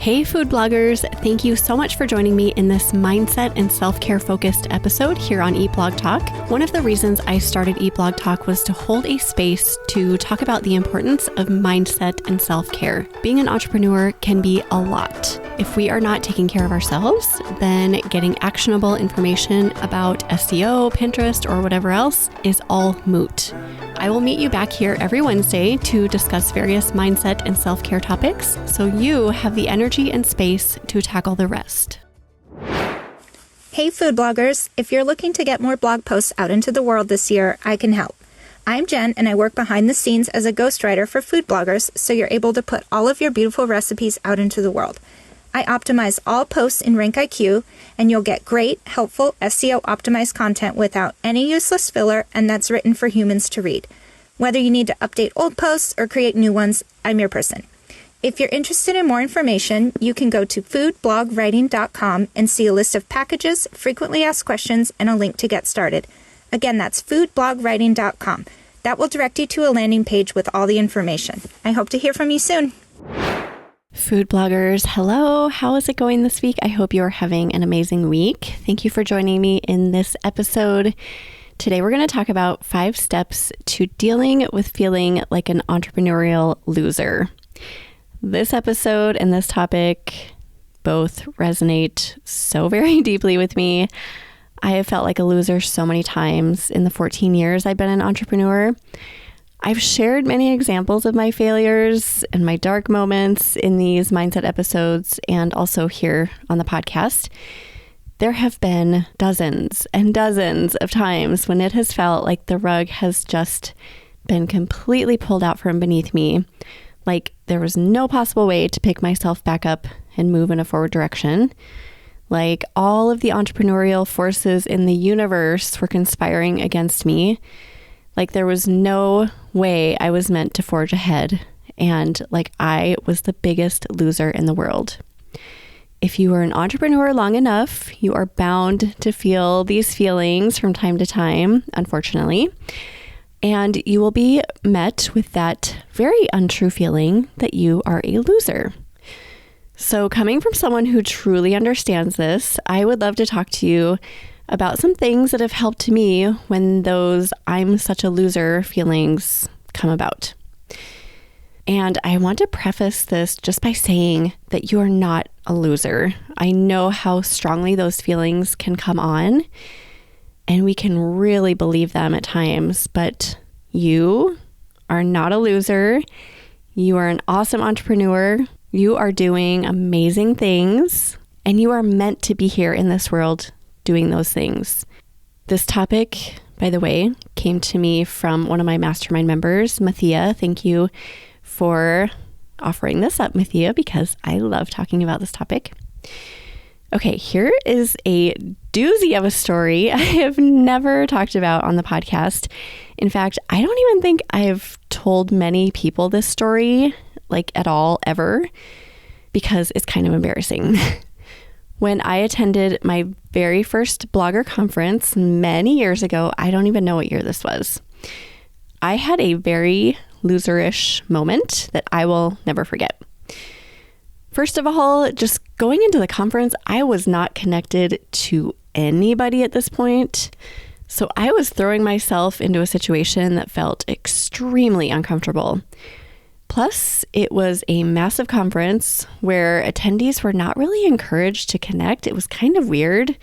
Hey food bloggers, thank you so much for joining me in this mindset and self-care focused episode here on Eat Blog Talk. One of the reasons I started Eat Blog Talk was to hold a space to talk about the importance of mindset and self-care. Being an entrepreneur can be a lot. If we are not taking care of ourselves, then getting actionable information about SEO, Pinterest, or whatever else is all moot. I will meet you back here every Wednesday to discuss various mindset and self-care topics so you have the energy and space to tackle the rest. Hey food bloggers, if you're looking to get more blog posts out into the world this year, I can help. I'm Jen and I work behind the scenes as a ghostwriter for food bloggers so you're able to put all of your beautiful recipes out into the world. I optimize all posts in RankIQ, and you'll get great, helpful SEO-optimized content without any useless filler, and that's written for humans to read. Whether you need to update old posts or create new ones, I'm your person. If you're interested in more information, you can go to foodblogwriting.com and see a list of packages, frequently asked questions, and a link to get started. Again, that's foodblogwriting.com. That will direct you to a landing page with all the information. I hope to hear from you soon. Food bloggers, hello. How is it going this week? I hope you're having an amazing week. Thank you for joining me in this episode. Today, we're going to talk about 5 steps to dealing with feeling like an entrepreneurial loser. This episode and this topic both resonate so very deeply with me. I have felt like a loser so many times in the 14 years I've been an entrepreneur. I've shared many examples of my failures and my dark moments in these mindset episodes and also here on the podcast. There have been dozens and dozens of times when it has felt like the rug has just been completely pulled out from beneath me, like there was no possible way to pick myself back up and move in a forward direction. Like all of the entrepreneurial forces in the universe were conspiring against me. Like there was no way I was meant to forge ahead, and like I was the biggest loser in the world. If you are an entrepreneur long enough, you are bound to feel these feelings from time to time, unfortunately, and you will be met with that very untrue feeling that you are a loser. So coming from someone who truly understands this, I would love to talk to you about some things that have helped me when those I'm such a loser feelings come about. And I want to preface this just by saying that you are not a loser. I know how strongly those feelings can come on, and we can really believe them at times, but you are not a loser. You are an awesome entrepreneur. You are doing amazing things, and you are meant to be here in this world doing those things. This topic, by the way, came to me from one of my mastermind members, Mathia. Thank you for offering this up, Mathia, because I love talking about this topic. Okay, here is a doozy of a story I have never talked about on the podcast. In fact, I don't even think I've told many people this story, like at all, ever, because it's kind of embarrassing. When I attended my very first blogger conference many years ago, I don't even know what year this was, I had a very loserish moment that I will never forget. First of all, just going into the conference, I was not connected to anybody at this point. So I was throwing myself into a situation that felt extremely uncomfortable. Plus, it was a massive conference where attendees were not really encouraged to connect. It was kind of weird.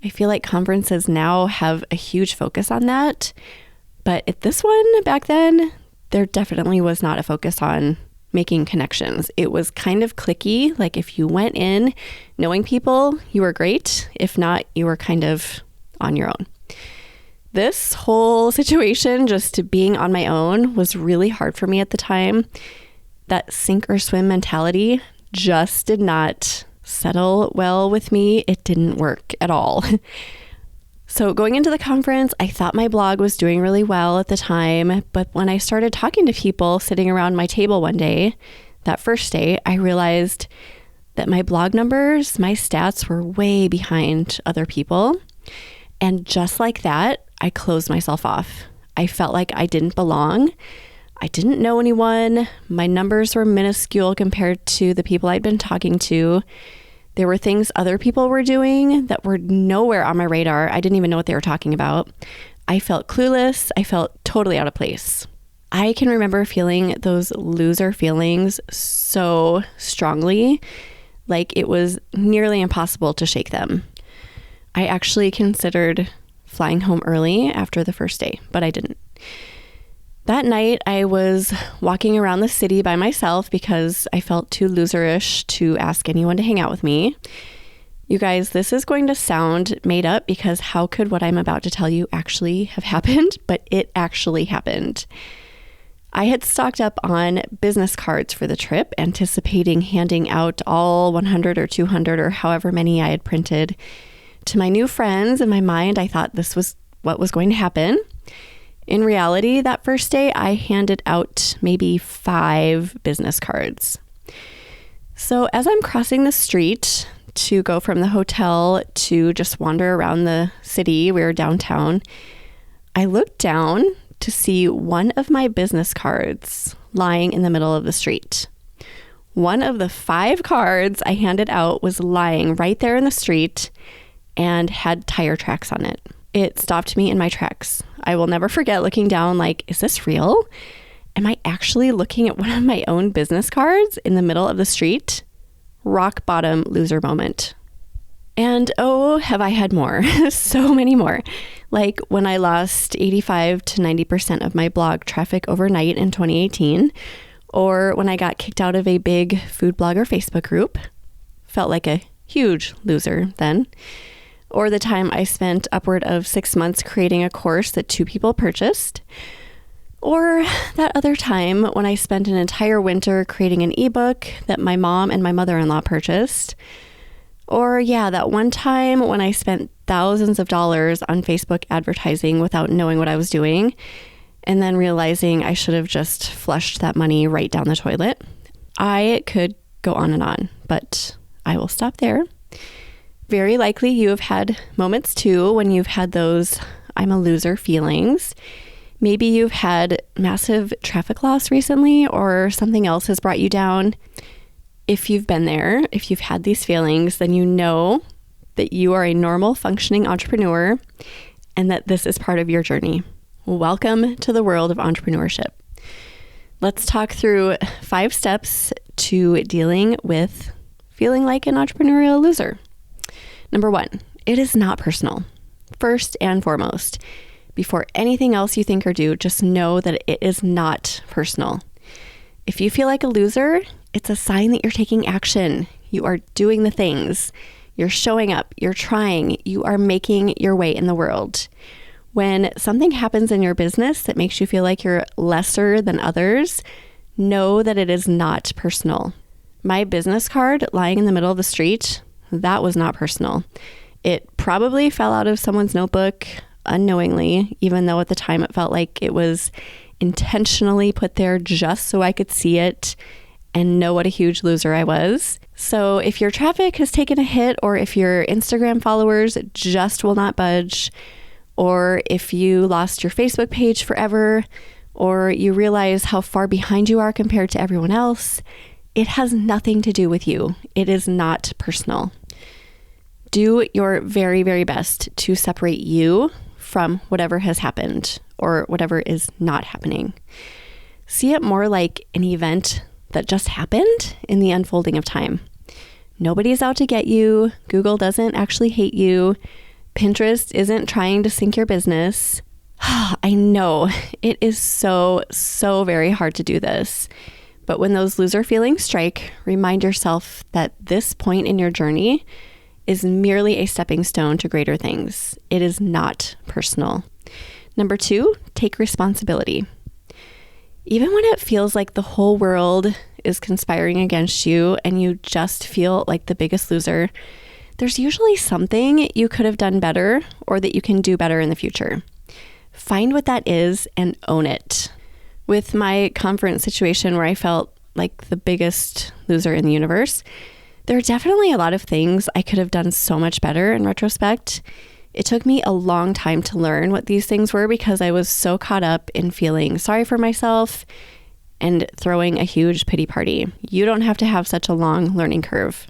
I feel like conferences now have a huge focus on that. But at this one back then, there definitely was not a focus on making connections. It was kind of cliquey. Like if you went in knowing people, you were great. If not, you were kind of on your own. This whole situation, just being on my own, was really hard for me at the time. That sink or swim mentality just did not settle well with me. It didn't work at all. So going into the conference, I thought my blog was doing really well at the time. But when I started talking to people sitting around my table one day, that first day, I realized that my blog numbers, my stats were way behind other people. And just like that, I closed myself off. I felt like I didn't belong. I didn't know anyone. My numbers were minuscule compared to the people I'd been talking to. There were things other people were doing that were nowhere on my radar. I didn't even know what they were talking about. I felt clueless. I felt totally out of place. I can remember feeling those loser feelings so strongly, like it was nearly impossible to shake them. I actually considered flying home early after the first day, but I didn't. That night, I was walking around the city by myself because I felt too loserish to ask anyone to hang out with me. You guys, this is going to sound made up because how could what I'm about to tell you actually have happened? But it actually happened. I had stocked up on business cards for the trip, anticipating handing out all 100 or 200 or however many I had printed to my new friends. In my mind, I thought this was what was going to happen. In reality, that first day, I handed out maybe 5 business cards. So as I'm crossing the street to go from the hotel to just wander around the city, we were downtown, I looked down to see one of my business cards lying in the middle of the street. One of the 5 cards I handed out was lying right there in the street and had tire tracks on it. It stopped me in my tracks. I will never forget looking down like, is this real? Am I actually looking at one of my own business cards in the middle of the street? Rock bottom loser moment. And oh, have I had more. So many more. Like when I lost 85 to 90% of my blog traffic overnight in 2018, or when I got kicked out of a big food blogger Facebook group. Felt like a huge loser then. Or the time I spent upward of 6 months creating a course that 2 people purchased. Or that other time when I spent an entire winter creating an ebook that my mom and my mother-in-law purchased. Or that one time when I spent thousands of dollars on Facebook advertising without knowing what I was doing, and then realizing I should have just flushed that money right down the toilet. I could go on, but I will stop there. Very likely you have had moments too when you've had those I'm a loser feelings. Maybe you've had massive traffic loss recently or something else has brought you down. If you've been there, if you've had these feelings, then you know that you are a normal functioning entrepreneur and that this is part of your journey. Welcome to the world of entrepreneurship. Let's talk through 5 steps to dealing with feeling like an entrepreneurial loser. Number 1, it is not personal. First and foremost, before anything else you think or do, just know that it is not personal. If you feel like a loser, it's a sign that you're taking action. You are doing the things. You're showing up. You're trying. You are making your way in the world. When something happens in your business that makes you feel like you're lesser than others, know that it is not personal. My business card lying in the middle of the street, that was not personal. It probably fell out of someone's notebook unknowingly, even though at the time it felt like it was intentionally put there just so I could see it and know what a huge loser I was. So if your traffic has taken a hit, or if your Instagram followers just will not budge, or if you lost your Facebook page forever, or you realize how far behind you are compared to everyone else, it has nothing to do with you. It is not personal. Do your very, very best to separate you from whatever has happened or whatever is not happening. See it more like an event that just happened in the unfolding of time. Nobody's out to get you. Google doesn't actually hate you. Pinterest isn't trying to sink your business. I know it is so very hard to do this. But when those loser feelings strike, remind yourself that this point in your journey is merely a stepping stone to greater things. It is not personal. Number 2, take responsibility. Even when it feels like the whole world is conspiring against you and you just feel like the biggest loser, there's usually something you could have done better or that you can do better in the future. Find what that is and own it. With my conference situation where I felt like the biggest loser in the universe, there are definitely a lot of things I could have done so much better in retrospect. It took me a long time to learn what these things were because I was so caught up in feeling sorry for myself and throwing a huge pity party. You don't have to have such a long learning curve.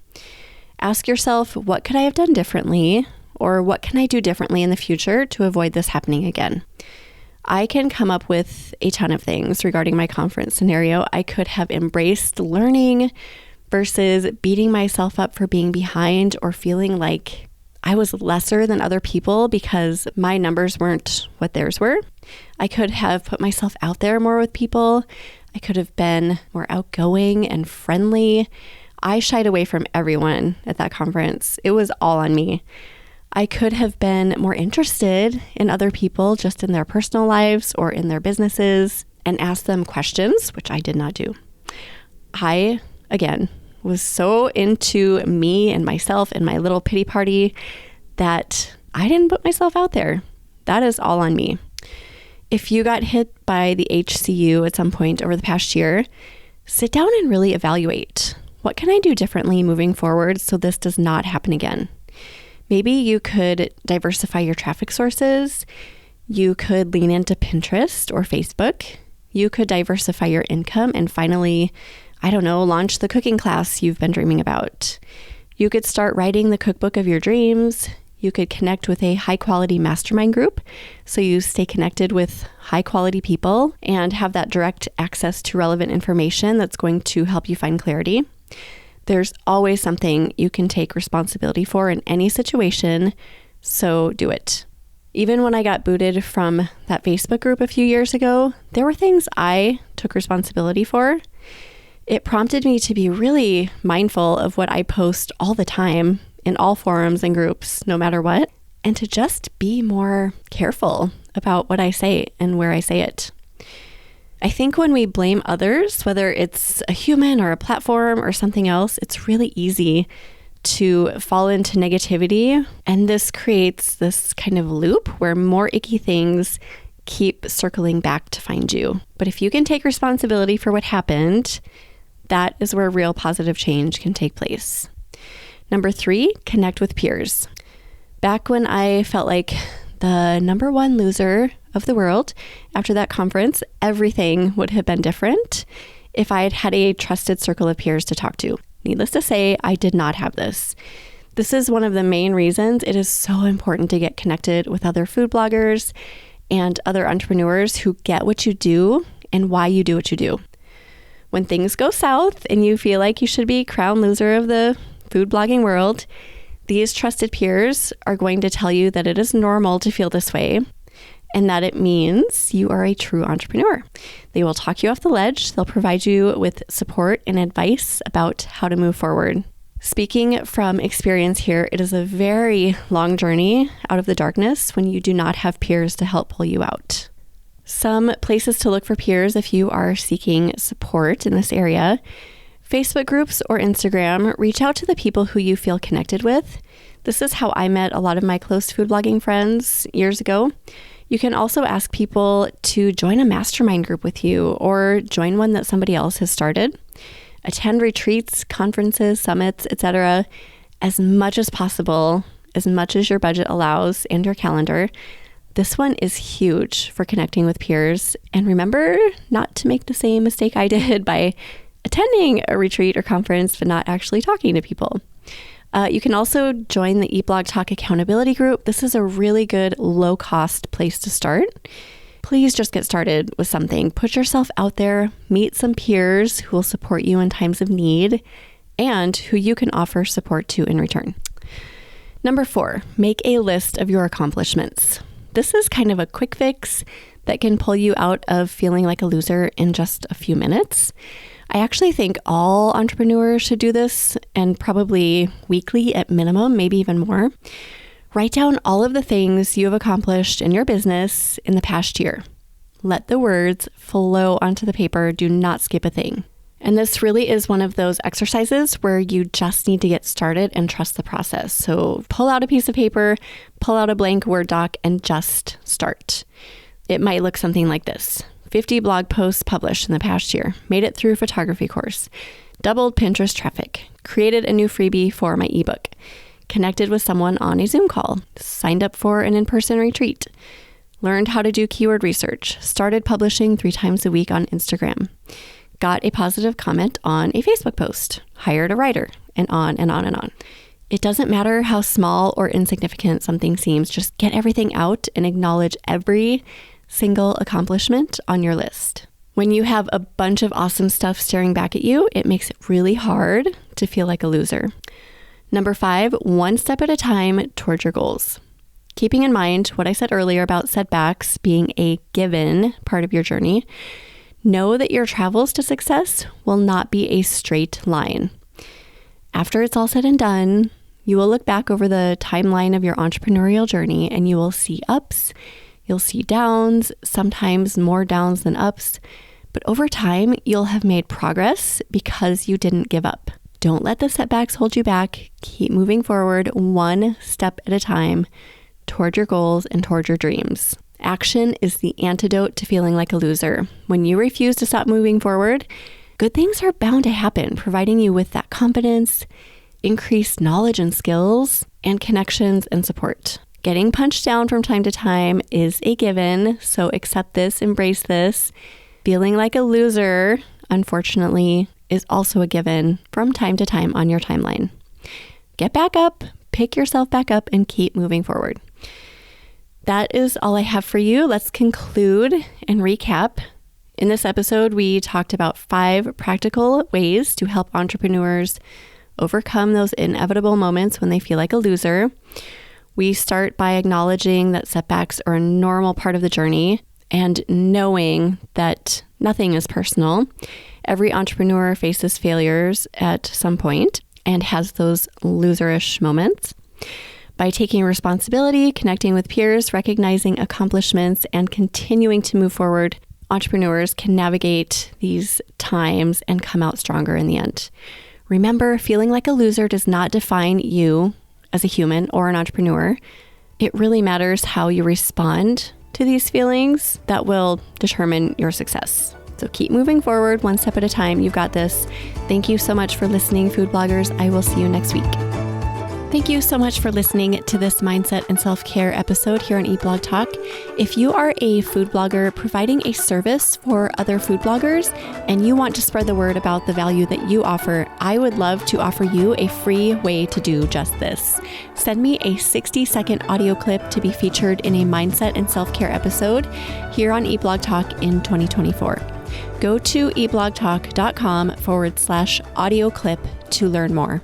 Ask yourself, what could I have done differently? Or what can I do differently in the future to avoid this happening again? I can come up with a ton of things regarding my conference scenario. I could have embraced learning versus beating myself up for being behind or feeling like I was lesser than other people because my numbers weren't what theirs were. I could have put myself out there more with people. I could have been more outgoing and friendly. I shied away from everyone at that conference. It was all on me. I could have been more interested in other people, just in their personal lives or in their businesses, and asked them questions, which I did not do. I, again, was so into me and myself and my little pity party that I didn't put myself out there. That is all on me. If you got hit by the HCU at some point over the past year, sit down and really evaluate. What can I do differently moving forward so this does not happen again? Maybe you could diversify your traffic sources. You could lean into Pinterest or Facebook. You could diversify your income and finally, launch the cooking class you've been dreaming about. You could start writing the cookbook of your dreams. You could connect with a high-quality mastermind group so you stay connected with high-quality people and have that direct access to relevant information that's going to help you find clarity. There's always something you can take responsibility for in any situation, so do it. Even when I got booted from that Facebook group a few years ago, there were things I took responsibility for. It prompted me to be really mindful of what I post all the time in all forums and groups, no matter what, and to just be more careful about what I say and where I say it. I think when we blame others, whether it's a human or a platform or something else, it's really easy to fall into negativity. And this creates this kind of loop where more icky things keep circling back to find you. But if you can take responsibility for what happened, that is where real positive change can take place. Number 3, connect with peers. Back when I felt like the number one loser of the world after that conference, everything would have been different if I had had a trusted circle of peers to talk to. Needless to say, I did not have this. This is one of the main reasons it is so important to get connected with other food bloggers and other entrepreneurs who get what you do and why you do what you do. When things go south and you feel like you should be crown loser of the food blogging world, these trusted peers are going to tell you that it is normal to feel this way and that it means you are a true entrepreneur. They will talk you off the ledge. They'll provide you with support and advice about how to move forward. Speaking from experience here, it is a very long journey out of the darkness when you do not have peers to help pull you out. Some places to look for peers if you are seeking support in this area: Facebook groups or Instagram. Reach out to the people who you feel connected with. This is how I met a lot of my close food blogging friends years ago. You can also ask people to join a mastermind group with you or join one that somebody else has started. Attend retreats, conferences, summits, etc. as much as possible, as much as your budget allows and your calendar. This one is huge for connecting with peers. And remember not to make the same mistake I did by attending a retreat or conference, but not actually talking to people. You can also join the Eat Blog Talk accountability group. This is a really good low-cost place to start. Please just get started with something. Put yourself out there, meet some peers who will support you in times of need and who you can offer support to in return. Number 4, make a list of your accomplishments. This is kind of a quick fix that can pull you out of feeling like a loser in just a few minutes. I actually think all entrepreneurs should do this, and probably weekly at minimum, maybe even more. Write down all of the things you have accomplished in your business in the past year. Let the words flow onto the paper. Do not skip a thing. And this really is one of those exercises where you just need to get started and trust the process. So pull out a piece of paper, pull out a blank Word doc, and just start. It might look something like this: 50 blog posts published in the past year, made it through a photography course, doubled Pinterest traffic, created a new freebie for my ebook, connected with someone on a Zoom call, signed up for an in-person retreat, learned how to do keyword research, started publishing 3 times a week on Instagram, got a positive comment on a Facebook post, hired a writer, and on and on and on. It doesn't matter how small or insignificant something seems, just get everything out and acknowledge every single accomplishment on your list. When you have a bunch of awesome stuff staring back at you, it makes it really hard to feel like a loser. Number 5, one step at a time towards your goals. Keeping in mind what I said earlier about setbacks being a given part of your journey, know that your travels to success will not be a straight line. After it's all said and done, you will look back over the timeline of your entrepreneurial journey and you will see ups, you'll see downs, sometimes more downs than ups, but over time, you'll have made progress because you didn't give up. Don't let the setbacks hold you back. Keep moving forward one step at a time toward your goals and toward your dreams. Action is the antidote to feeling like a loser. When you refuse to stop moving forward, good things are bound to happen, providing you with that confidence, increased knowledge and skills, and connections and support. Getting punched down from time to time is a given, so accept this, embrace this. Feeling like a loser, unfortunately, is also a given from time to time on your timeline. Get back up, pick yourself back up, and keep moving forward. That is all I have for you. Let's conclude and recap. In this episode, we talked about 5 practical ways to help entrepreneurs overcome those inevitable moments when they feel like a loser. We start by acknowledging that setbacks are a normal part of the journey and knowing that nothing is personal. Every entrepreneur faces failures at some point and has those loserish moments. By taking responsibility, connecting with peers, recognizing accomplishments, and continuing to move forward, entrepreneurs can navigate these times and come out stronger in the end. Remember, feeling like a loser does not define you as a human or an entrepreneur. It really matters how you respond to these feelings that will determine your success. So keep moving forward one step at a time. You've got this. Thank you so much for listening, food bloggers. I will see you next week. Thank you so much for listening to this mindset and self-care episode here on Eat Blog Talk. If you are a food blogger providing a service for other food bloggers and you want to spread the word about the value that you offer, I would love to offer you a free way to do just this. Send me a 60-second audio clip to be featured in a mindset and self-care episode here on Eat Blog Talk in 2024. Go to eatblogtalk.com/audio clip to learn more.